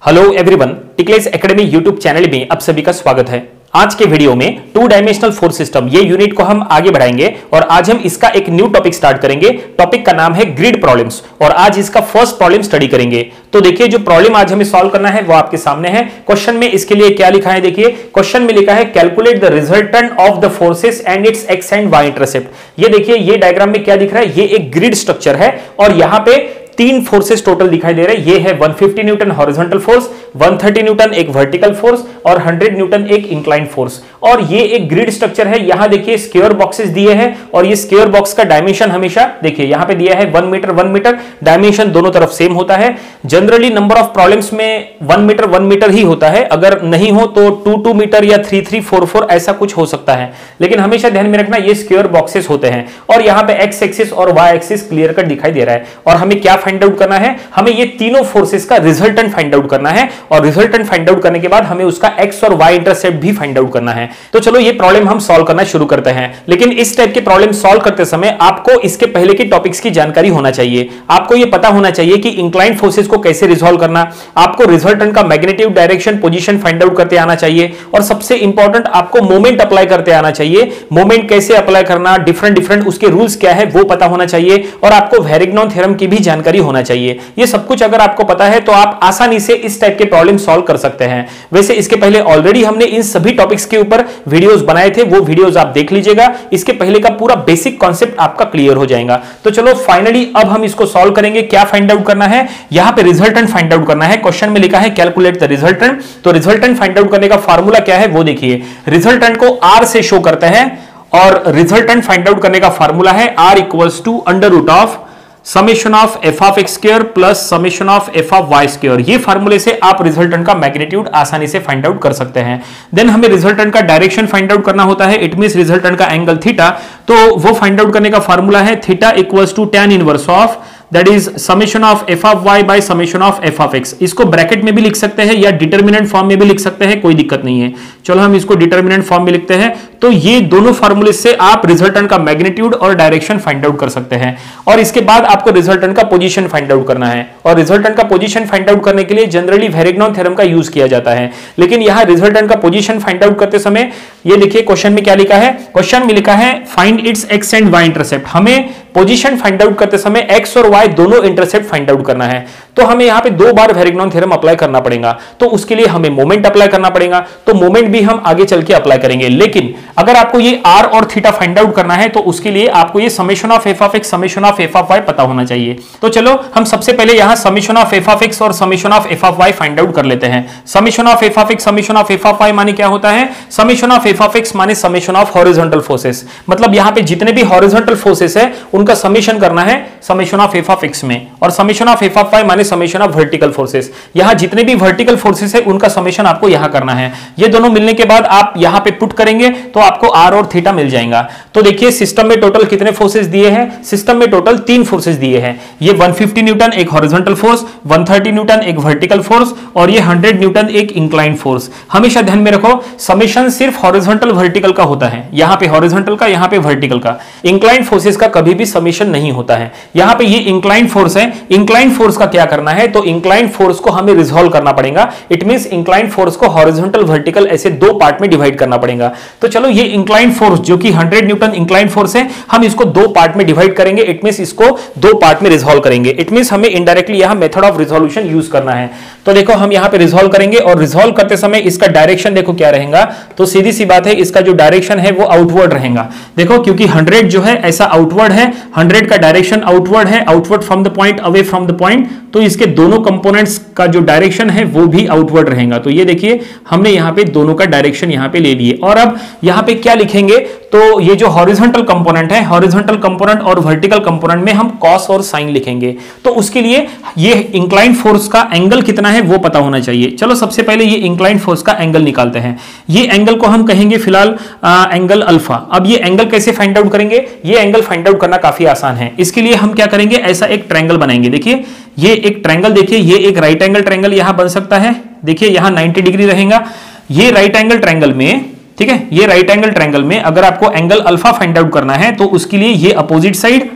Hello everyone, Tickless academy YouTube channel में आप सभी का स्वागत है। आज के वीडियो में टू डायमेंशनल फोर्स सिस्टम ये यूनिट को हम आगे बढ़ाएंगे और आज हम इसका एक न्यू टॉपिक स्टार्ट करेंगे। टॉपिक का नाम है ग्रिड प्रॉब्लम्स और आज इसका फर्स्ट प्रॉब्लम स्टडी करेंगे। तो देखिए, जो प्रॉब्लम आज हमें सॉल्व करना है वो आपके सामने है। क्वेश्चन में इसके लिए क्या लिखा है, देखिए क्वेश्चन में लिखा है calculate the resultant of the forces and its X and Y intercept. ये देखिए, ये डायग्राम में क्या दिख रहा है, ये एक ग्रिड स्ट्रक्चर है और यहां पे तीन फोर्सेस टोटल दिखाई दे रहे हैं। ये है 150 न्यूटन हॉरिजॉन्टल फोर्स, 130 न्यूटन एक वर्टिकल फोर्स और 100 न्यूटन एक इंक्लाइंड फोर्स। और ये एक ग्रिड स्ट्रक्चर है। यहां देखिए स्क्वायर बॉक्सेस दिए हैं और ये स्क्वायर बॉक्स का डायमेंशन हमेशा देखिए यहां पे दिया है 1 मीटर 1 मीटर, डायमेंशन दोनों तरफ सेम होता है। जनरली नंबर ऑफ प्रॉब्लम्स में 1 मीटर ही होता है, अगर नहीं हो तो 2 मीटर या 3 4 4 ऐसा कुछ हो सकता है, लेकिन हमेशा ध्यान में रखना ये स्क्वायर बॉक्सेस होते हैं। और यहां पे एक्स एक्सिस और वाई एक्सिस क्लियर कट दिखाई दे रहा है। और हमें क्या फाइंड आउट करना है, हमें ये तीनों फोर्सेस का रिजल्टेंट फाइंड आउट करना है और रिजल्टेंट फाइंड आउट करने के बाद हमें उसका एक्स और वाई इंटरसेप्ट भी फाइंड आउट करना है। तो चलो ये प्रॉब्लम हम सॉल्व करना शुरू करते हैं। लेकिन इस टाइप के प्रॉब्लम सॉल्व करते समय आपको इसके पहले के टॉपिक्स की जानकारी होना चाहिए। आपको ये पता होना चाहिए कि इंक्लाइंड फोर्सेस को कैसे रिजॉल्व करना, आपको रिजल्टेंट का magnitude direction position find out करते आना चाहिए और सबसे इंपॉर्टेंट आपको मोमेंट अप्लाई करते आना चाहिए। मोमेंट कैसे अप्लाई करना, डिफरेंट उसके रूल्स क्या है वो पता होना चाहिए और आपको वेरिग्नॉन थ्योरम की भी जानकारी होना चाहिए। ये सब कुछ अगर आपको पता है तो आप आसानी से इस टाइप के प्रॉब्लम सॉल्व कर सकते हैं। वैसे इसके पहले ऑलरेडी हमने इन सभी टॉपिक्स के ऊपर वीडियोस बनाए थे, वो वीडियोस आप देख लीजिएगा। इसके पहले का पूरा बेसिक कॉन्सेप्ट आपका क्लियर हो जाएगा। तो चलो फाइनली अब हम इसको सॉल्व करेंगे। क्या फाइंड आउट करना है, यहां पे रिजल्टेंट फाइंड आउट करना है। क्वेश्चन में लिखा है कैलकुलेट द रिजल्टेंट। तो रिजल्टेंट फाइंड आउट करने का फार्मूला क्या है वो देखिए। रिजल्टेंट को आर से शो करते हैं और रिजल्टेंट फाइंड आउट करने का फार्मूला है R equals to under root of summation of F of X square plus summation of F of Y square. ये फार्मूले से आप रिजल्टेंट का मैग्नीट्यूड आसानी से फाइंड आउट कर सकते हैं। देन हमें रिजल्टेंट का डायरेक्शन फाइंड आउट करना होता है। इट मींस रिजल्टेंट का एंगल थीटा, तो वो फाइंड आउट करने का फार्मूला है theta equals to tan inverse of that is summation of F of Y by summation of F of X. इसको ब्रैकेट में भी लिख सकते हैं या डिटर्मिनेंट फॉर्म में भी लिख सकते हैं, कोई दिक्कत नहीं है। चलो हम इसको डिटर्मिनेंट फॉर्म में लिखते हैं। तो ये दोनों फार्मूले से आप रिजल्टेंट का मैग्नीट्यूड और डायरेक्शन फाइंड आउट कर सकते हैं। और इसके बाद आपको रिजल्टेंट का पोजीशन फाइंड आउट करना है और रिजल्टेंट का पोजीशन फाइंड आउट करने के लिए जनरली वेरिग्नॉन थ्योरम का यूज किया जाता है। लेकिन यहां रिजल्टेंट का पोजीशन फाइंड आउट करते समय ये देखिए क्वेश्चन में क्या लिखा है। क्वेश्चन में लिखा है find its X and Y intercept. हमें पोजीशन फाइंड आउट करते समय एक्स और वाई दोनों इंटरसेप्ट फाइंड आउट करना है। तो हमें यहां पे 2 बार वेरिग्नॉन थ्योरम अप्लाई करना पड़ेगा। तो उसके लिए हमें मोमेंट अप्लाई करना पड़ेगा। तो मोमेंट भी हम आगे चल के अप्लाई करेंगे। लेकिन अगर आपको ये आर और थीटा फाइंड आउट करना है तो उसके लिए आपको ये summation of F of X summation of F of Y पता होना चाहिए। तो चलो हम सबसे पहले यहां summation of F of X और summation of F of Y find out कर लेते हैं। Summation of F of X summation of F of Y माने क्या होता है, summation of F of X माने समेशन ऑफ हॉरिजॉन्टल फोर्सेस। मतलब यहां पे जितने भी हॉरिजॉन्टल फोर्सेस है उनका समेशन करना है summation of F of X में, और summation of F of Y माने समेशन ऑफ वर्टिकल फोर्सेस। यहां जितने भी वर्टिकल फोर्सेस है उनका समेशन आपको यहां करना है। ये दोनों मिलने के बाद आप यहां पे पुट करेंगे तो आपको आर और थीटा मिल जाएगा। तो देखिए सिस्टम में टोटल कितने फोर्सेस दिए हैं, सिस्टम में टोटल 3 फोर्सेस दिए हैं। ये 150 न्यूटन एक हॉरिजॉन्टल फोर्स, 130 न्यूटन एक वर्टिकल फोर्स और ये 100 न्यूटन एक इंक्लाइंड फोर्स। हमेशा ध्यान में रखो समेशन सिर्फ हॉरिजॉन्टल वर्टिकल का होता है, यहां पे हॉरिजॉन्टल का, यहां पे वर्टिकल का। इंक्लाइंड फोर्सेस का कभी भी समेशन नहीं होता है। यहां पे ये इंक्लाइंड फोर्स है, इंक्लाइंड फोर्स का क्या करना है, तो इंक्लाइंड फोर्स को हमें रिजॉल्व करना पड़ेगा। इट मींस इंक्लाइंड फोर्स को हॉरिजॉन्टल वर्टिकल ऐसे 2 पार्ट में डिवाइड करना पड़ेगा। तो चलो ये इंक्लाइंड फोर्स जो कि 100 न्यूटन इंक्लाइंड फोर्स है, हम इसको 2 पार्ट में डिवाइड करेंगे। इट मींस इसको 2 पार्ट में रिजॉल्व करेंगे। इट मींस हमें इनडायरेक्टली यहां मेथड ऑफ रिजोल्यूशन यूज करना है। तो देखो हम यहां पे रिजॉल्व करेंगे और रिजॉल्व करते समय इसका डायरेक्शन देखो क्या रहेगा। तो सीधी सी बात है, इसका जो डायरेक्शन है वो आउटवर्ड रहेगा। देखो क्योंकि 100 जो है ऐसा आउटवर्ड है, 100 का डायरेक्शन आउटवर्ड है, outward from the point, away from the point. तो इसके दोनों कंपोनेंट्स का जो डायरेक्शन है वो भी आउटवर्ड रहेगा। तो ये देखिए हमने यहां पे दोनों का डायरेक्शन यहां पे ले लिए। और अब यहां पे क्या लिखेंगे, तो ये जो हॉरिजॉन्टल कंपोनेंट है, हॉरिजॉन्टल कंपोनेंट और वर्टिकल कंपोनेंट में हम कॉस और साइन लिखेंगे। तो उसके लिए ये इंक्लाइंड फोर्स का एंगल कितना है वो पता होना चाहिए। चलो सबसे पहले ये इंक्लाइंड फोर्स का एंगल निकालते हैं। ये एंगल को हम कहेंगे फिलहाल एंगल अल्फा। अब ये एंगल कैसे फाइंड आउट करेंगे, ये एंगल फाइंड आउट करना काफी आसान है। इसके लिए हम क्या करेंगे, ऐसा एक ट्रायंगल बनाएंगे। देखिए ये एक ट्रायंगल, देखिए ये एक राइट एंगल ट्रायंगल यहां बन सकता है। देखिए यहां 90 डिग्री रहेगा। ये राइट एंगल ट्रायंगल में, ठीक है, ये राइट एंगल ट्रायंगल में अगर आपको एंगल अल्फा फाइंड आउट करना है तो उसके लिए ये अपोजिट साइड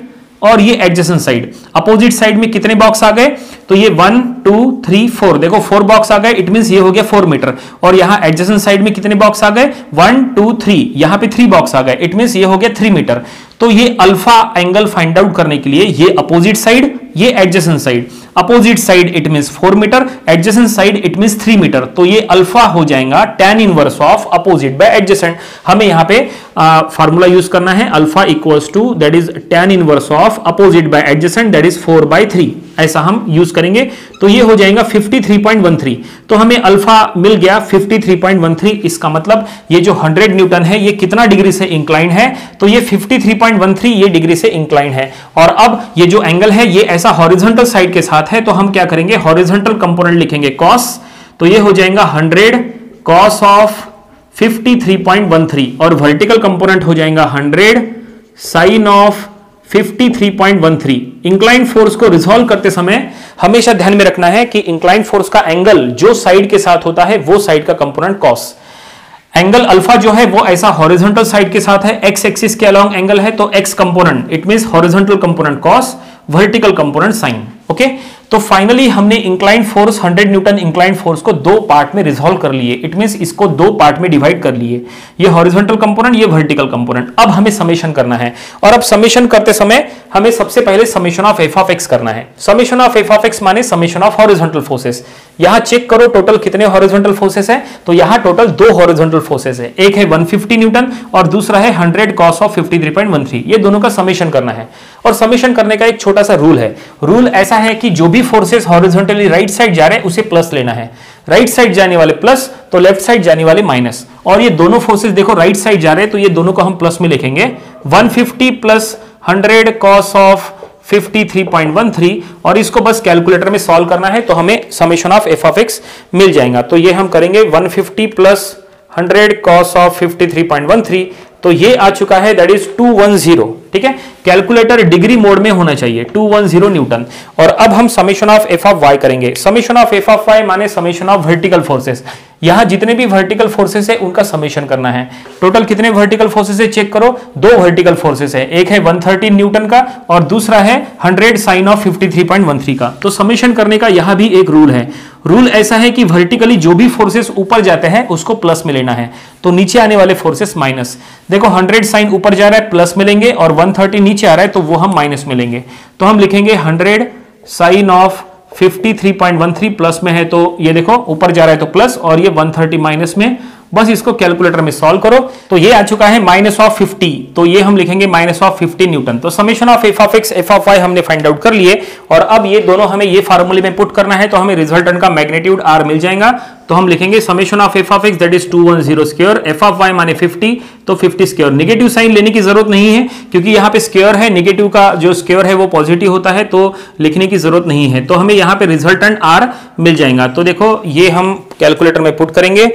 और ये एडजेसेंट साइड। अपोजिट साइड में कितने बॉक्स आ गए, तो ये 1 2 3 4, देखो 4 बॉक्स आ गए, इट मींस ये हो गया 4 मीटर। और यहां एडजेसेंट साइड में कितने बॉक्स आ गए, 1 2 3, यहां पे 3 बॉक्स आ गए, इट मींस ये हो गया 3 मीटर। तो ये अल्फा एंगल फाइंड आउट करने के लिए ये अपोजिट साइड, ये adjacent side, opposite side it means 4 meter, adjacent side it means 3 meter. तो ये अल्फा हो जाएगा tan inverse of opposite by adjacent. हमें यहां पे फार्मूला यूज करना है, alpha equals to that is tan inverse of opposite by adjacent that is 4/3, ऐसा हम यूज करेंगे। तो ये हो जाएगा 53.13। तो हमें अल्फा मिल गया 53.13। इसका मतलब ये जो 100 न्यूटन है ये कितना डिग्री से इंक्लाइन है, तो ये 53.13 ये डिग्री से इंक्लाइन है। और अब ये जो एंगल है ये ऐसा हॉरिजॉन्टल साइड के साथ है, तो हम क्या करेंगे, हॉरिजॉन्टल कंपोनेंट लिखेंगे cos, तो ये हो जाएगा 100 cos ऑफ 53.13 और वर्टिकल कंपोनेंट हो जाएगा 100 sin ऑफ 53.13। इंक्लाइन फोर्स को रिजॉल्व करते समय हमेशा ध्यान में रखना है कि इंक्लाइन फोर्स का एंगल जो साइड के साथ होता है वो साइड का कंपोनेंट cos। एंगल अल्फा जो है वो ऐसा हॉरिजॉन्टल साइड के साथ है, एक्स एक्सिस के अलोंग एंगल है, तो x component it means horizontal component cos, vertical component sin। Okay, तो फाइनली हमने incline force 100 Newton incline force को दो पार्ट में रिजॉल्व कर लिए, इट मींस इसको दो पार्ट में डिवाइड कर लिए, ये हॉरिजॉन्टल कंपोनेंट, ये वर्टिकल कंपोनेंट। अब हमें समेशन करना है, और अब समेशन करते समय हमें सबसे पहले summation of F of x करना है। Summation of F of X माने समेशन ऑफ हॉरिजॉन्टल फोर्सेस। यहां चेक करो टोटल कितने हॉरिजॉन्टल फोर्सेस है, तो यहां टोटल 2 हॉरिजॉन्टल फोर्सेस है, एक है 150 न्यूटन और दूसरा है 100 cos ऑफ 53.13। ये दोनों का समेशन करना है, और समेशन करने का एक छोटा सा रूल है। रूल ऐसा है कि जो भी फोर्सेस हॉरिजॉन्टली राइट साइड जा रहे हैं उसे प्लस लेना है, राइट साइड जाने वाले प्लस तो लेफ्ट साइड जाने वाले माइनस। और ये दोनों फोर्सेस देखो राइट साइड जा रहे हैं तो ये दोनों को हम प्लस में लिखेंगे, 150 प्लस 100 cos ऑफ 53.13, और इसको बस कैलकुलेटर में सॉल्व करना है तो हमें summation of F of X मिल जाएगा। तो ये हम करेंगे 150 प्लस 100 cos ऑफ 53.13, तो ये आ चुका है दैट इज 210। ठीक है, कैलकुलेटर डिग्री मोड में होना चाहिए, 210 न्यूटन। और अब हम summation of F of Y करेंगे। Summation of F of Y माने समेशन ऑफ वर्टिकल फोर्सेस। यहां जितने भी वर्टिकल फोर्सेस है उनका समेशन करना है। टोटल कितने वर्टिकल फोर्सेस है चेक करो, 2 वर्टिकल फोर्सेस है, एक है 130 न्यूटन का और दूसरा है 100 sin ऑफ 53.13 का। तो समेशन करने का यहां भी एक रूल है। रूल ऐसा है कि वर्टिकली जो भी फोर्सेस ऊपर जाते हैं उसको प्लस में लेना है, तो नीचे आने वाले फोर्सेस माइनस। देखो 100 sin ऊपर जा रहा है प्लस में लेंगे और 130 नीचे आ रहा है तो वो हम माइनस में लेंगे। तो हम लिखेंगे 100 sin ऑफ 53.13 प्लस में है, तो ये देखो ऊपर जा रहा है तो प्लस और ये 130 माइनस में। बस इसको कैलकुलेटर में सॉल्व करो तो ये आ चुका है माइनस ऑफ 50, तो ये हम लिखेंगे माइनस ऑफ 50 न्यूटन। तो summation of F of X F of Y हमने फाइंड आउट कर लिए, और अब ये दोनों हमें ये फार्मूले में पुट करना है तो हमें रिजल्टेंट का मैग्नीट्यूड आर मिल जाएगा। तो हम लिखेंगे summation of F of X that is 210 square, F of Y माने 50 तो 50 स्क्वायर। नेगेटिव साइन लेने की जरूरत नहीं है क्योंकि यहाँ पे स्क्वायर है, नेगेटिव का जो स्क्वायर है वो पॉजिटिव होता है, तो लिखने की जरूरत नहीं है। तो हमें यहाँ पे रिजल्टेंट आर मिल जाएगा। तो देखो ये हम कैलकुलेटर में पुट करेंगे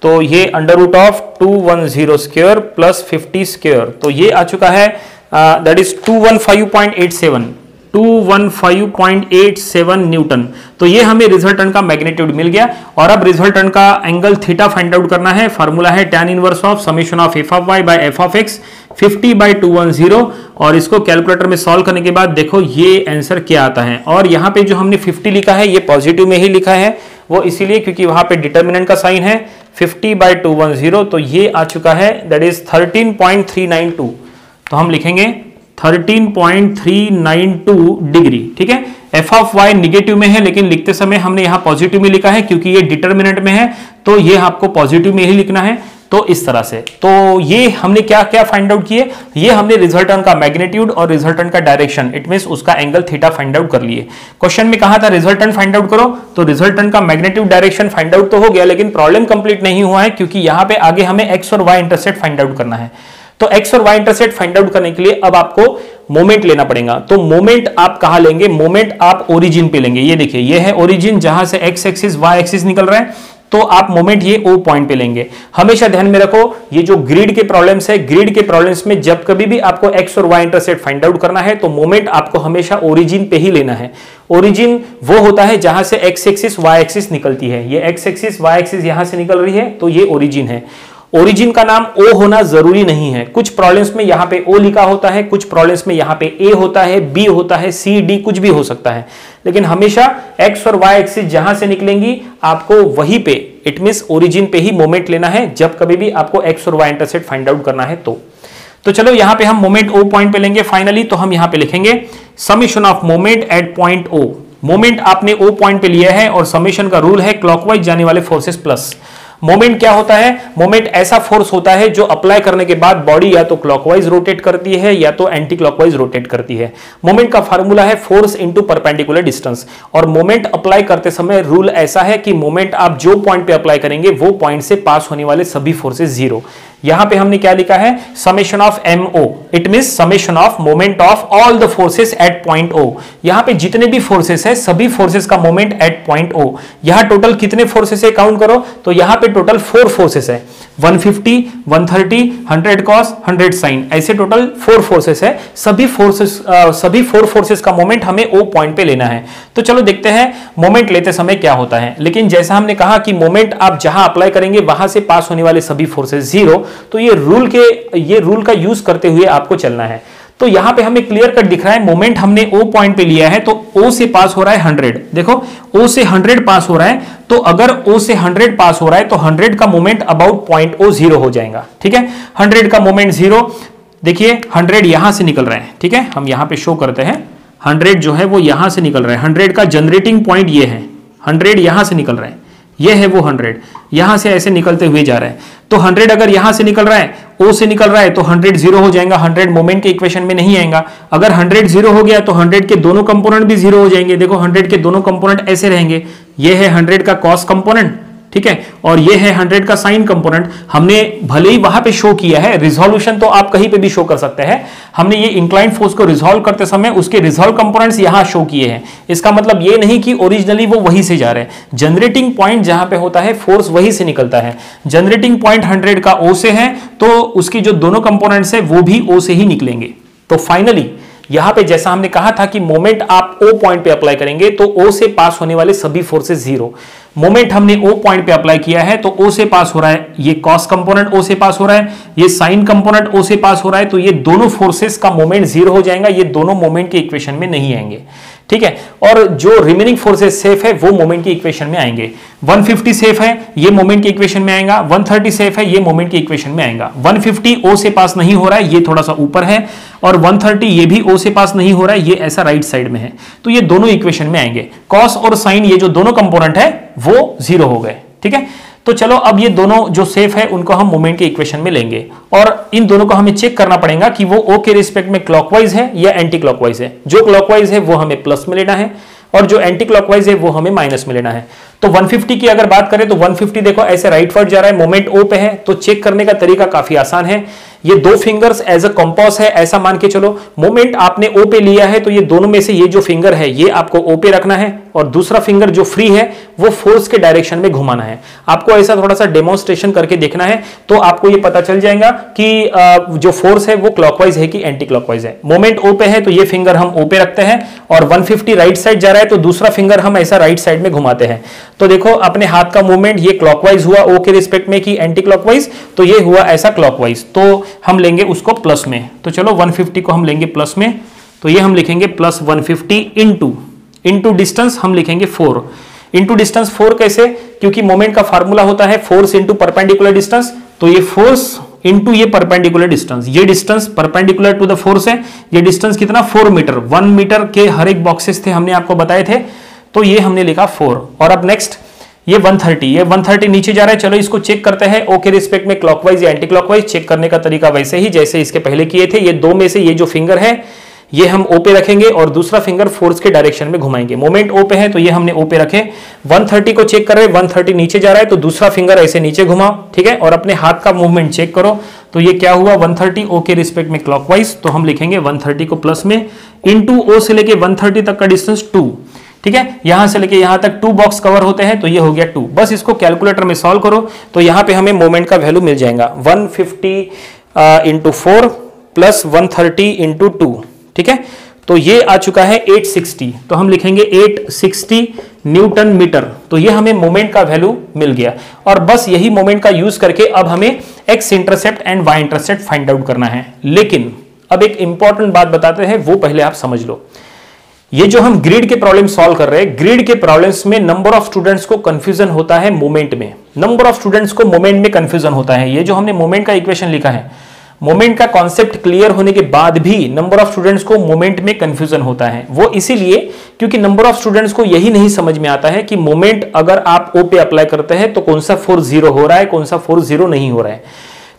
तो ये under root of 210 square plus 50 square, तो ये आ चुका है दैट इज 215.87 न्यूटन। तो ये हमें रिजल्टेंट का मैग्नीट्यूड मिल गया। और अब रिजल्टेंट का एंगल थीटा फाइंड आउट करना है। फार्मूला है tan inverse of summation of F of Y by F of X 50/210, और इसको कैलकुलेटर में सॉल्व करने के बाद देखो ये आंसर क्या आता है। और यहाँ पे जो हमने 50 लिखा है ये पॉजिटिव में ही लिखा है, वो इसीलिए क्योंकि वहां पे डिटर्मिनेंट का साइन है 50/210, तो ये आ चुका है दैट इज 13.392। तो हम लिखेंगे 13.392 डिग्री। ठीक है, एफ ऑफ वाई निगेटिव में है लेकिन लिखते समय हमने यहां पॉजिटिव में लिखा है क्योंकि ये डिटर्मिनेंट में है, तो ये आपको पॉजिटिव में ही लिखना है। तो इस तरह से तो ये हमने क्या क्या फाइंड आउट किए, ये हमने रिजल्टेंट का मैग्नीट्यूड और रिजल्टेंट का डायरेक्शन इट मींस उसका एंगल थीटा फाइंड आउट कर लिए। क्वेश्चन में कहा था रिजल्टेंट फाइंड आउट करो, तो रिजल्टेंट का मैग्नीट्यूड डायरेक्शन फाइंड आउट तो हो गया लेकिन प्रॉब्लम कंप्लीट नहीं हुआ है क्योंकि यहाँ पे आगे हमें एक्स और वाई इंटरसेप्ट फाइंड आउट करना है। तो एक्स और वाई इंटरसेप्ट फाइंड आउट करने के लिए अब आपको मोमेंट लेना पड़ेगा। तो मोमेंट आप कहां लेंगे, मोमेंट आप ओरिजिन पे लेंगे। ये देखिए ये है ओरिजिन जहां से एक्स एक्सिस वाई एक्सिस निकल रहा है, तो आप मोमेंट ये ओ पॉइंट पे लेंगे। हमेशा ध्यान में रखो ये जो ग्रिड के प्रॉब्लम्स है, ग्रिड के प्रॉब्लम्स में जब कभी भी आपको एक्स और वाई इंटरसेप्ट फाइंड आउट करना है तो मोमेंट आपको हमेशा ओरिजिन पे ही लेना है। ओरिजिन वो होता है जहां से एक्स एक्सिस वाई एक्सिस निकलती है। ये एक्स एक्सिस वाई एक्सिस यहां से निकल रही है तो ये ओरिजिन है। ओरिजिन का नाम ओ होना जरूरी नहीं है। कुछ प्रॉब्लम्स में यहां पे ओ लिखा होता है, कुछ प्रॉब्लम्स में यहां पे ए होता है, बी होता है, सी डी कुछ भी हो सकता है, लेकिन हमेशा एक्स और वाई एक्सिस जहां से निकलेंगी आपको वहीं पे, इट मींस ओरिजिन पे ही मोमेंट लेना है जब कभी भी आपको एक्स और वाई इंटरसेप्ट फाइंड आउट करना है। तो चलो यहां पे हम मोमेंट ओ पॉइंट पे लेंगे फाइनली। तो हम यहां पे लिखेंगे summation of moment at point O. Moment आपने ओ पॉइंट पे लिया है और समेशन का रूल है क्लॉकवाइज जाने वाले फोर्सेस प्लस। मोमेंट क्या होता है? मोमेंट ऐसा फोर्स होता है जो अप्लाई करने के बाद बॉडी या तो क्लॉकवाइज रोटेट करती है या तो एंटी क्लॉकवाइज रोटेट करती है। मोमेंट का फार्मूला है फोर्स इनटू परपेंडिकुलर डिस्टेंस। और मोमेंट अप्लाई करते समय रूल ऐसा है कि मोमेंट आप जो पॉइंट पे अप्लाई करेंगे वो पॉइंट से पास होने वाले सभी फोर्सेस जीरो। यहां पे हमने क्या लिखा है? Summation of MO, it means summation of moment of all the forces eight point O। यहां पे जितने भी फोर्सेस है सभी फोर्सेस का मोमेंट एट पॉइंट O। यहां टोटल कितने फोर्सेस है काउंट करो, तो यहां पे टोटल 4 फोर्सेस है, 150, 130, 100 cos, 100 sin, ऐसे टोटल 4 फोर्सेस है। सभी 4 फोर्सेस का मोमेंट हमें O पॉइंट पे लेना है। तो चलो देखते हैं मोमेंट लेते समय क्या होता है। लेकिन जैसा हमने कहा कि मोमेंट आप जहां अप्लाई करेंगे वहां से पास होने वाले सभी फोर्सेस जीरो, तो ये रूल का यूज करते हुए आपको चलना है। तो यहां पे हमें क्लियर कट दिख रहा है मोमेंट हमने O पॉइंट पे लिया है तो O से पास हो रहा है 100। देखो O से 100 पास हो रहा है, तो अगर O से 100 पास हो रहा है तो 100 का moment about point O zero हो जाएगा। ठीक है, 100 का मोमेंट जीरो। देखिए 100 यहां से निकल रहा है, ठीक है, हम यहां पे शो करते हैं 100 जो है वो यहां से निकल रहा है। 100 का जनरेटिंग पॉइंट ये है, 100 यहां से निकल रहा है, ये है वो 100 यहां से ऐसे निकलते हुए जा रहा है। तो 100 अगर यहां से निकल रहा है, O से निकल रहा है, तो 100 जीरो हो जाएगा, 100 मोमेंट के इक्वेशन में नहीं आएगा। अगर 100 जीरो हो गया तो 100 के दोनों कंपोनेंट भी जीरो हो जाएंगे। देखो 100 के दोनों कंपोनेंट ऐसे रहेंगे, ये है 100 का कॉस कंपोनेंट, ठीक है, और ये है 100 का साइन कंपोनेंट। हमने भले ही वहां पे शो किया है, रिजोल्यूशन तो आप कहीं पे भी शो कर सकते हैं। हमने ये इंक्लाइंड फोर्स को रिजोल्व करते समय उसके रिजोल्व कंपोनेंट्स यहां शो किए हैं। इसका मतलब ये नहीं कि ओरिजिनली वो वहीं से जा रहे हैं। जनरेटिंग पॉइंट जहां पे होता है फोर्स वहीं से निकलता है। जनरेटिंग पॉइंट 100 का O से है तो उसकी जो दोनों कंपोनेंट्स है वो भी O से ही निकलेंगे। तो फाइनली यहां पे जैसा हमने कहा था कि मोमेंट आप O पॉइंट पे अप्लाई करेंगे तो O से पास होने वाले सभी फोर्सेस जीरो। मोमेंट हमने O पॉइंट पे अप्लाई किया है तो O से पास हो रहा है, ये कॉस कंपोनेंट O से पास हो रहा है, ये साइन कंपोनेंट O से पास हो रहा है, तो ये दोनों फोर्सेस का मोमेंट जीरो हो जाएगा। ये दोनों मोमेंट के इक्वेशन में नहीं आएंगे, ठीक है। और जो रिमेनिंग फोर्सेस सेफ है वो मोमेंट की इक्वेशन में आएंगे। 150 सेफ है, ये मोमेंट की इक्वेशन में आएगा। 130 सेफ है, ये मोमेंट की इक्वेशन में आएगा। 150 O से पास नहीं हो रहा है, ये थोड़ा सा ऊपर है, और 130 ये भी O से पास नहीं हो रहा है, ये ऐसा राइट साइड में है, तो ये दोनों इक्वेशन में आएंगे। कॉस और साइन ये जो दोनों कंपोनेंट है वो जीरो हो गए, ठीक है। तो चलो अब ये दोनों जो सेफ है उनको हम मोमेंट के इक्वेशन में लेंगे, और इन दोनों को हमें चेक करना पड़ेगा कि वो O के रिस्पेक्ट में क्लॉकवाइज है या एंटी क्लॉकवाइज है। जो क्लॉकवाइज है वो हमें प्लस में लेना है और जो एंटी क्लॉकवाइज है वो हमें माइनस में लेना है। तो 150 की अगर बात करें तो 150 देखो ऐसे राइटवर्ड जा रहा है, मोमेंट O पे है, तो चेक करने का तरीका काफी आसान है। ये दो फिंगर्स एज अ कंपास है, ऐसा मान के चलो। मोमेंट आपने O पे लिया है तो ये दोनों में से ये जो फिंगर है ये आपको O पे रखना है, और दूसरा फिंगर जो फ्री है वो फोर्स के डायरेक्शन में घुमाना है। आपको ऐसा थोड़ा सा डेमोन्स्ट्रेशन करके देखना है तो आपको ये पता चल जाएगा कि जो फोर्स है वो क्लॉकवाइज है कि एंटी क्लॉकवाइज है। मोमेंट O पे है तो ये फिंगर हम O पे रखते हैं, और 150 राइट साइड जा रहा है तो दूसरा फिंगर हम ऐसा राइट साइड में घुमाते हैं। तो देखो अपने हाथ का मूवमेंट ये क्लॉकवाइज हुआ O के रिस्पेक्ट में कि एंटी क्लॉकवाइज, तो ये हुआ ऐसा क्लॉकवाइज, तो हम लेंगे उसको प्लस में। तो चलो 150 को हम लेंगे प्लस में, तो ये हम लिखेंगे प्लस 150 इंटू डिस्टेंस हम लिखेंगे 4 इंटू डिस्टेंस। 4 कैसे? क्योंकि मोमेंट का फार्मूला होता है फोर्स इंटू परपेंडिकुलर डिस्टेंस, तो ये फोर्स इंटू ये परपेंडिकुलर डिस्टेंस, ये distance perpendicular to the force है। ये डिस्टेंस कितना? 4 मीटर। 1 मीटर के हर एक बॉक्सेस थे, हमने आपको बताए थे, तो ये हमने लिखा 4। और अब नेक्स्ट ये 130, ये 130 नीचे जा रहा है। चलो इसको चेक करते हैं O के रिस्पेक्ट में क्लॉकवाइज या एंटी क्लॉकवाइज। चेक करने का तरीका वैसे ही जैसे इसके पहले किए थे। ये दो में से ये जो फिंगर है ये हम O पे रखेंगे और दूसरा फिंगर फोर्स के डायरेक्शन में घुमाएंगे। मोमेंट O पे है तो ये हमने O पे रखे। 130 को चेक कर रहे हैं, 130 नीचे जा रहा है तो दूसरा फिंगर ऐसे नीचे घुमाओ, ठीक है, और अपने हाथ का मूवमेंट चेक करो। तो ये क्या हुआ? 130 O के रिस्पेक्ट में क्लॉकवाइज, तो हम लिखेंगे 130 को प्लस में, इंटू O से लेके 130 तक का डिस्टेंस 2, ठीक है, यहां से लेके यहां तक 2 बॉक्स कवर होते हैं तो ये हो गया 2। बस इसको कैलकुलेटर में सॉल्व करो तो यहां पे हमें मोमेंट का वैल्यू मिल जाएगा 150 इंटू 4 प्लस 130 इंटू 2, ठीक है। तो ये आ चुका है 860, तो हम लिखेंगे 860 न्यूटन मीटर। तो ये हमें मोमेंट का वैल्यू मिल गया और बस यही मोमेंट का यूज करके अब हमें X intercept and Y intercept find out करना है। लेकिन अब एक इंपॉर्टेंट बात बताते हैं, वो पहले आप समझ लो। ये जो हम ग्रिड के प्रॉब्लम सॉल्व कर रहे हैं, ग्रिड के प्रॉब्लम्स में नंबर ऑफ स्टूडेंट्स को कंफ्यूजन होता है मोमेंट में, नंबर ऑफ स्टूडेंट्स को मोमेंट में कंफ्यूजन होता है। ये जो हमने मोमेंट का इक्वेशन लिखा है, मोमेंट का कॉन्सेप्ट क्लियर होने के बाद भी नंबर ऑफ स्टूडेंट्स को मोमेंट में कंफ्यूजन होता है। वो इसीलिए क्योंकि नंबर ऑफ स्टूडेंट्स को यही नहीं समझ में आता है कि मोमेंट अगर आप ओ पे अप्लाई करते हैं तो कौन सा फोर्स जीरो हो रहा है, कौन सा फोर्स जीरो नहीं हो रहा है।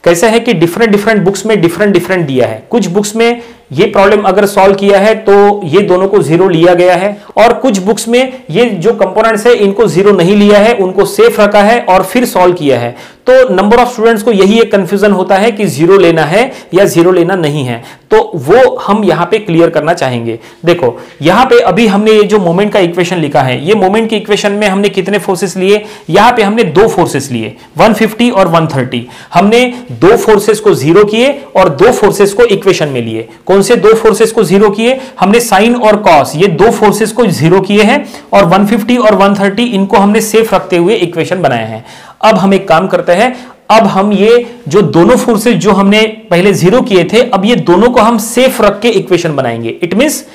कैसा है कि डिफरेंट बुक्स में डिफरेंट दिया है। कुछ बुक्स में ये प्रॉब्लम अगर सॉल्व किया है तो ये दोनों को जीरो लिया गया है, और कुछ बुक्स में ये जो कंपोनेंट्स है इनको जीरो नहीं लिया है, उनको सेफ रखा है और फिर सॉल्व किया है। तो नंबर ऑफ स्टूडेंट्स को यही एक कंफ्यूजन होता है कि जीरो लेना है या जीरो लेना नहीं है। तो वो हम यहां पे क्लियर करना चाहेंगे। देखो यहां पे अभी हमने ये जो मोमेंट का इक्वेशन लिखा है, ये मोमेंट के इक्वेशन में हमने कितने फोर्सेस लिए, यहां पे हमने दो फोर्सेस लिए 150 और 130। हमने दो फोर्सेस को जीरो किए और दो फोर्सेस को इक्वेशन में लिए। कौन से दो फोर्सेस को जीरो किए, हमने साइन और कॉस, ये दो फोर्सेस को जीरो किए हैं, और 150 और 130 इनको हमने सेफ रखते हुए इक्वेशन बनाए हैं। अब हम एक काम करते हैं, अब हम ये जो दोनों फोर्सेस जो हमने पहले जीरो किए थे, अब ये दोनों को हम सेफ रख के इक्वेशन बनाएंगे। इट मींस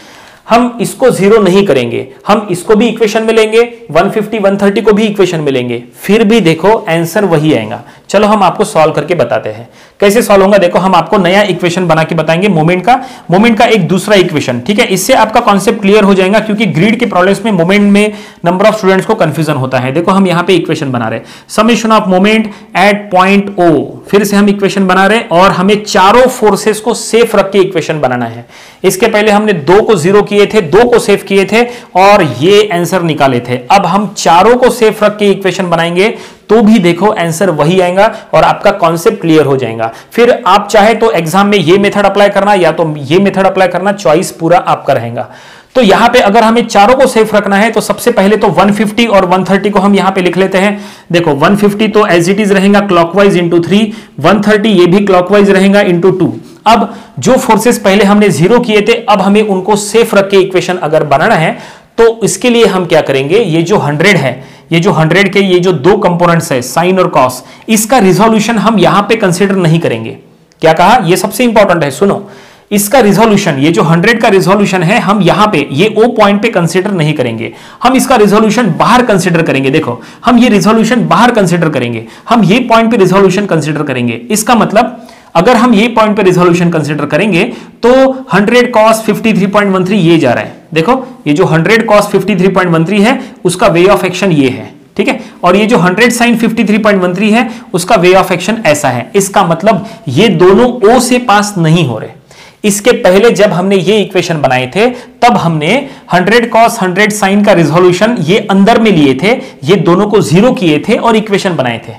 हम इसको जीरो नहीं करेंगे, हम इसको भी इक्वेशन में लेंगे, 150 130 को भी इक्वेशन में लेंगे, फिर भी देखो आंसर वही आएगा। चलो हम आपको सॉल्व करके बताते हैं कैसे सॉल्व होगा। देखो हम आपको नया इक्वेशन बना के बताएंगे मोमेंट का एक दूसरा इक्वेशन, ठीक है। इससे आपका कॉन्सेप्ट क्लियर हो जाएगा, क्योंकि ग्रिड के प्रॉब्लम्स में मोमेंट में नंबर ऑफ स्टूडेंट्स को कंफ्यूजन होता है। देखो हम यहां पे इक्वेशन बना रहे, summation of moment at point O, फिर से हम इक्वेशन बना रहे और हमें चारों फोर्सेस को सेफ रख के इक्वेशन बनाना है। इसके पहले हमने दो को जीरो किए थे, दो को सेफ किए थे और ये आंसर निकाले थे। अब हम चारों को सेफ रख के इक्वेशन बनाएंगे तो भी देखो आंसर वही आएगा और आपका कॉन्सेप्ट क्लियर हो जाएगा। फिर आप चाहे तो एग्जाम में ये मेथड अप्लाई करना या तो ये मेथड अप्लाई करना, चॉइस पूरा आपका रहेगा। तो यहां पे अगर हमें चारों को सेफ रखना है तो सबसे पहले तो 150 और 130 को हम यहां पे लिख लेते हैं। देखो 150 तो एज इट इज रहेगा क्लॉकवाइज इंटू 3, 130 ये भी क्लॉकवाइज रहेगा इंटू 2। अब जो फोर्सेस पहले हमने जीरो किए थे, अब हमें उनको सेफ रख के इक्वेशन अगर बनाना है तो इसके लिए हम क्या करेंगे, ये जो 100 है, ये जो 100 के ये जो दो कंपोनेंट्स है साइन और कॉस, इसका रिजोल्यूशन हम यहां पे कंसीडर नहीं करेंगे। क्या कहा, ये सबसे इंपॉर्टेंट है, सुनो। इसका रिजोल्यूशन, ये जो 100 का रिजोल्यूशन है, हम यहां पे ये ओ पॉइंट पे कंसीडर नहीं करेंगे, हम इसका रिजोल्यूशन बाहर कंसीडर करेंगे। देखो हम ये रिजोल्यूशन बाहर कंसीडर करेंगे, हम ये पॉइंट पे रिजोल्यूशन कंसीडर करेंगे। इसका मतलब अगर हम ये पॉइंट पे रिजोल्यूशन कंसीडर करेंगे तो 100 cos 53.13 ये जा रहा है। देखो ये जो 100 cos 53.13 है उसका वे ऑफ एक्शन ये है, ठीक है, और ये जो 100 sin 53.13 है उसका वे ऑफ एक्शन ऐसा है। इसका मतलब ये दोनों ओ से पास नहीं हो रहे। इसके पहले जब हमने ये इक्वेशन बनाए थे तब हमने 100 cos 100 sin का रिजोल्यूशन ये अंदर में लिए थे, ये दोनों को जीरो किए थे और इक्वेशन बनाए थे।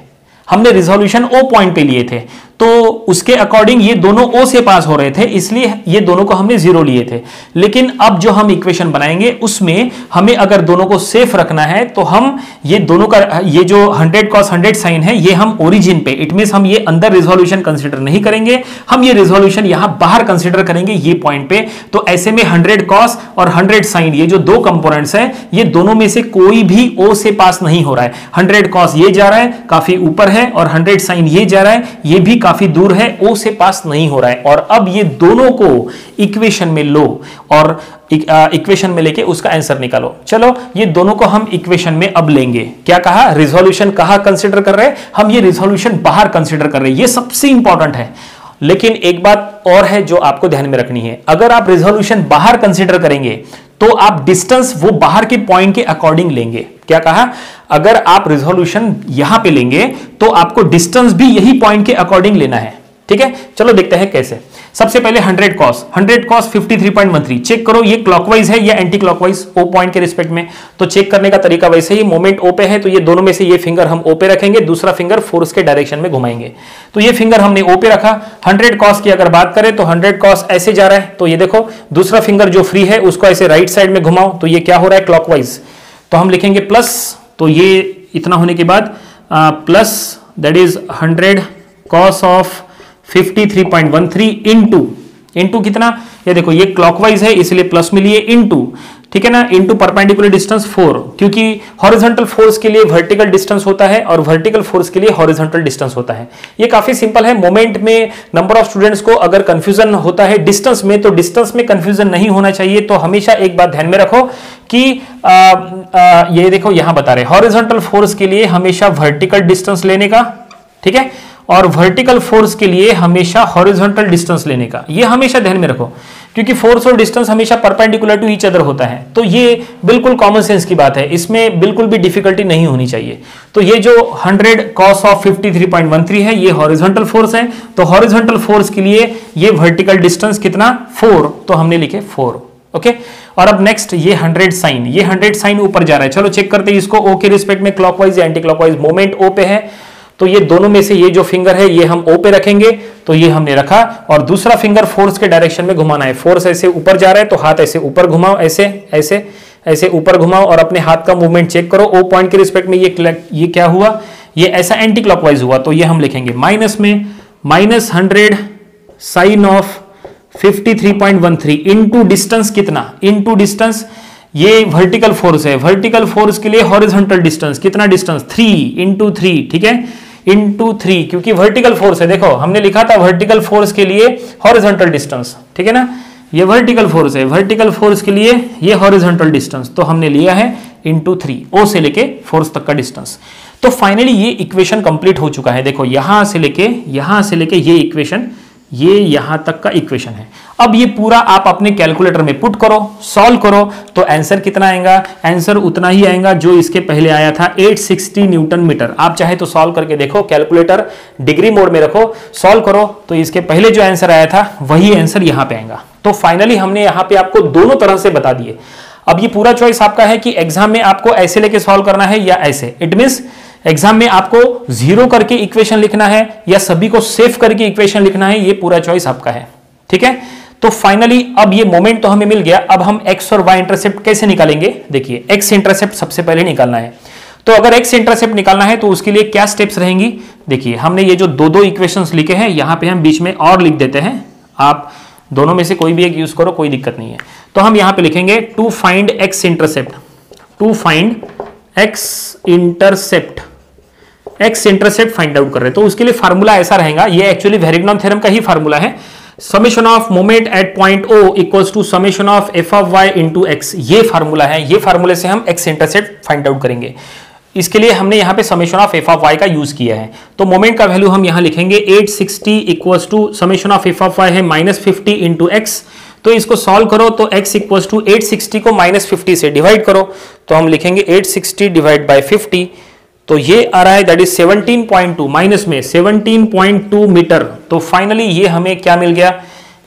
हमने रिजोल्यूशन ओ पॉइंट पे लिए थे, तो उसके अकॉर्डिंग ये दोनों ओ से पास हो रहे थे, इसलिए ये दोनों को हमने जीरो लिए थे। लेकिन अब जो हम इक्वेशन बनाएंगे उसमें हमें अगर दोनों को सेफ रखना है तो हम ये दोनों का ये जो 100 cos 100 sin है ये हम ओरिजिन पे, इट मींस हम ये अंदर रिजोल्यूशन कंसीडर नहीं करेंगे, हम ये रिजोल्यूशन यहां बाहर कंसीडर करेंगे ये पॉइंट पे। तो ऐसे में 100 cos और 100 sin ये जो दो कंपोनेंट्स हैं ये दोनों में से कोई भी ओ से पास नहीं हो रहा है। 100 cos ये जा रहा है काफी ऊपर है और 100 sin ये जा रहा है ये भी काफी दूर है, ओ से पास नहीं हो रहा है। और अब ये दोनों को इक्वेशन में लो और इक्वेशन में लेके उसका आंसर निकालो। चलो ये दोनों को हम इक्वेशन में अब लेंगे। क्या कहा, रिजोल्यूशन कहां कंसीडर कर रहे हैं, हम ये रिजोल्यूशन बाहर कंसीडर कर रहे हैं, ये सबसे इंपॉर्टेंट है। लेकिन एक बात और है जो आपको ध्यान में रखनी है, अगर आप रिजोल्यूशन बाहर कंसीडर करेंगे तो आप डिस्टेंस वो बाहर के पॉइंट के अकॉर्डिंग लेंगे। क्या कहा, अगर आप रिजोल्यूशन यहां पे लेंगे तो आपको डिस्टेंस भी यही पॉइंट के अकॉर्डिंग लेना है, ठीक है। चलो देखते हैं कैसे। सबसे पहले 100 cos 53.13 चेक करो ये क्लॉकवाइज है या एंटी क्लॉकवाइज ओ पॉइंट के रिस्पेक्ट में। तो चेक करने का तरीका वैसे ही, मोमेंट ओ पे है तो ये दोनों में से ये फिंगर हम ओ पे रखेंगे, दूसरा फिंगर फोर्स के डायरेक्शन में घुमाएंगे। तो ये फिंगर हमने ओ पे रखा। 100 cos की अगर बात करें तो 100 cos ऐसे जा रहा है, तो ये देखो दूसरा फिंगर जो फ्री है उसको ऐसे राइट साइड में घुमाओ तो ये क्या हो रहा है, क्लॉकवाइज। तो हम लिखेंगे प्लस, तो ये इतना होने के बाद plus that is 100 cos of 53.13 into into कितना, ये देखो ये क्लॉकवाइज है इसलिए प्लस में लिए, इनटू, ठीक है ना, इनटू परपेंडिकुलर डिस्टेंस 4, क्योंकि हॉरिजॉन्टल फोर्स के लिए वर्टिकल डिस्टेंस होता है और वर्टिकल फोर्स के लिए हॉरिजॉन्टल डिस्टेंस होता है। ये काफी सिंपल है। मोमेंट में नंबर ऑफ स्टूडेंट्स को अगर कंफ्यूजन होता है डिस्टेंस में, तो डिस्टेंस में कंफ्यूजन नहीं होना चाहिए। तो हमेशा एक बात ध्यान में रखो कि ये देखो यहां बता रहे हॉरिजॉन्टल फोर्स के लिए हमेशा वर्टिकल डिस्टेंस लेने का, ठीक है, और वर्टिकल फोर्स के लिए हमेशा हॉरिजॉन्टल डिस्टेंस लेने का। ये हमेशा ध्यान में रखो, क्योंकि फोर्स और डिस्टेंस हमेशा परपेंडिकुलर टू ईच अदर होता है। तो ये बिल्कुल कॉमन सेंस की बात है, इसमें बिल्कुल भी डिफिकल्टी नहीं होनी चाहिए। तो ये जो 100 cos ऑफ 53.13 है, ये हॉरिजॉन्टल फोर्स है। तो हॉरिजॉन्टल फोर्स के लिए ये वर्टिकल डिस्टेंस कितना, 4, तो हमने लिखे 4। ओके, और अब नेक्स्ट ये 100 साइन, ये 100 साइन ऊपर जा रहा है। चलो चेक करते हैं इसको, ओ के रिस्पेक्ट में क्लॉकवाइज या एंटी क्लॉकवाइज। मोमेंट ओ पे है, तो ये दोनों में से ये जो फिंगर है ये हम ओ पे रखेंगे, तो ये हमने रखा, और दूसरा फिंगर फोर्स के डायरेक्शन में घुमाना है। फोर्स ऐसे ऊपर जा रहा है तो हाथ ऐसे ऊपर घुमाओ, ऐसे ऐसे ऐसे ऊपर घुमाओ, और अपने हाथ का मूवमेंट चेक करो। ओ पॉइंट के रिस्पेक्ट में ये क्या हुआ, ये ऐसा एंटी क्लॉकवाइज हुआ। तो ये हम लिखेंगे माइनस में -100 साइन ऑफ 53.13 इनटू डिस्टेंस कितना, इनटू डिस्टेंस, ये वर्टिकल फोर्स है। वर्टिकल फोर्स के लिए हॉरिजॉन्टल डिस्टेंस कितना, डिस्टेंस 3 इंटू 3, ठीक है, इंटू 3, क्योंकि वर्टिकल फोर्स है। देखो हमने लिखा था वर्टिकल फोर्स के लिए हॉरिजॉन्टल डिस्टेंस, ठीक है ना, ये वर्टिकल फोर्स है, वर्टिकल फोर्स के लिए ये हॉरिजॉन्टल डिस्टेंस, तो हमने लिया है इंटू 3, ओ से लेके फोर्स तक का डिस्टेंस। तो फाइनली ये इक्वेशन कंप्लीट हो चुका है। देखो यहां से लेके ये इक्वेशन, ये यहां तक का इक्वेशन है। अब ये पूरा आप अपने कैलकुलेटर में पुट करो, सॉल्व करो, तो आंसर कितना आएगा, आंसर उतना ही आएगा जो इसके पहले आया था, 860 न्यूटन मीटर। आप चाहे तो सॉल्व करके देखो, कैलकुलेटर डिग्री मोड में रखो, सॉल्व करो, तो इसके पहले जो आंसर आया था वही आंसर यहां पे आएगा। तो फाइनली हमने यहां पे आपको दोनों तरह से बता दिए। अब ये पूरा चॉइस आपका है कि एग्जाम में आपको ऐसे लेके सॉल्व करना है या ऐसे। इट मींस एग्जाम में आपको 0 करके इक्वेशन लिखना है या सभी को सेफ करके इक्वेशन लिखना है, ये पूरा चॉइस आपका है, ठीक है। तो फाइनली अब ये मोमेंट तो हमें मिल गया। अब हम एक्स और वाई इंटरसेप्ट कैसे निकालेंगे, देखिए एक्स इंटरसेप्ट सबसे पहले निकालना है। तो अगर एक्स इंटरसेप्ट निकालना है तो उसके लिए क्या स्टेप्स रहेंगी, देखिए हमने ये जो दो इक्वेशंस लिखे हैं, यहां पे हम बीच में और लिख देते हैं, आप दोनों में से कोई भी एक यूज करो, कोई दिक्कत नहीं है। तो हम यहां पे लिखेंगे to find X intercept, to find X intercept, X intercept find out कर रहे हैं। तो उसके लिए फार्मूला ऐसा रहेगा, ये एक्चुअली वेरिग्नॉन थ्योरम का ही फार्मूला है, summation of moment at point O equals to summation of F of Y into X, ये फार्मूला है। ये फार्मूले से हम एक्स इंटरसेप्ट फाइंड आउट करेंगे। इसके लिए हमने यहां पे summation of F of Y का यूज किया है। तो मोमेंट का वैल्यू हम यहां लिखेंगे 860 equals to summation of F of Y है -50 इंटू एक्स। तो इसको सॉल्व करो तो x इक्वल्स टू 860 को -50 से डिवाइड करो, तो हम लिखेंगे 860 डिवाइड बाय 50, तो ये आ रहा है दैट इज 17.2, माइनस में 17.2 मीटर। तो फाइनली ये हमें क्या मिल गया,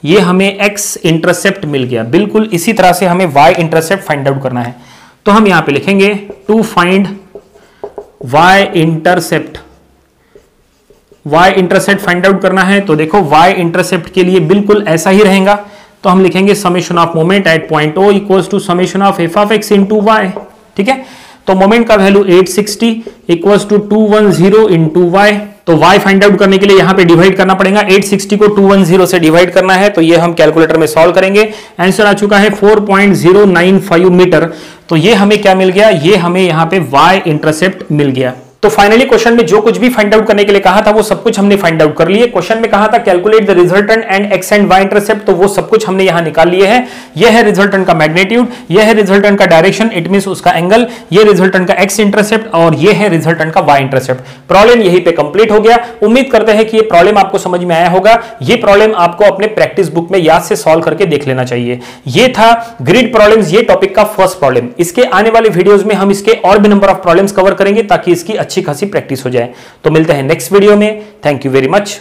ये हमें x इंटरसेप्ट मिल गया। बिल्कुल इसी तरह से हमें y इंटरसेप्ट फाइंड आउट करना है। तो हम यहां पे लिखेंगे to find y intercept, y intercept find out करना है। तो देखो y इंटरसेप्ट के लिए बिल्कुल ऐसा ही रहेगा। तो हम लिखेंगे summation of moment at point O equals to summation of F of X into Y, ठीक है। तो मोमेंट का value 860 equals to 210 into Y. तो y फाइंड आउट करने के लिए यहां पे डिवाइड करना पड़ेगा, 860 को 210 से डिवाइड करना है। तो ये हम कैलकुलेटर में सॉल्व करेंगे, आंसर आ चुका है 4.095 मीटर। तो ये हमें क्या मिल गया, ये हमें यहां पे y इंटरसेप्ट मिल गया। तो फाइनली क्वेश्चन में जो कुछ भी फाइंड आउट करने के लिए कहा था वो सब कुछ हमने फाइंड आउट कर लिए। क्वेश्चन में कहा था calculate the resultant and X and Y intercept, तो वो सब कुछ हमने यहां निकाल लिए हैं। ये है रिजल्टेंट का मैग्नीट्यूड, ये है रिजल्टेंट का डायरेक्शन, इट मींस उसका एंगल, ये रिजल्टेंट का एक्स इंटरसेप्ट और ये है रिजल्टेंट का वाई इंटरसेप्ट। प्रॉब्लम यहीं पे कंप्लीट हो गया। उम्मीद करते हैं कि ये प्रॉब्लम आपको समझ में आया होगा। ये प्रॉब्लम आपको अपने प्रैक्टिस बुक में याद से सॉल्व करके देख लेना चाहिए। ये था ग्रिड प्रॉब्लम्स, ये टॉपिक का फर्स्ट प्रॉब्लम। इसके आने वाले वीडियोस में हम इसके और भी नंबर ऑफ प्रॉब्लम्स कवर करेंगे ताकि इसकी अच्छी खासी प्रैक्टिस हो जाए। तो मिलते हैं नेक्स्ट वीडियो में। Thank you very much.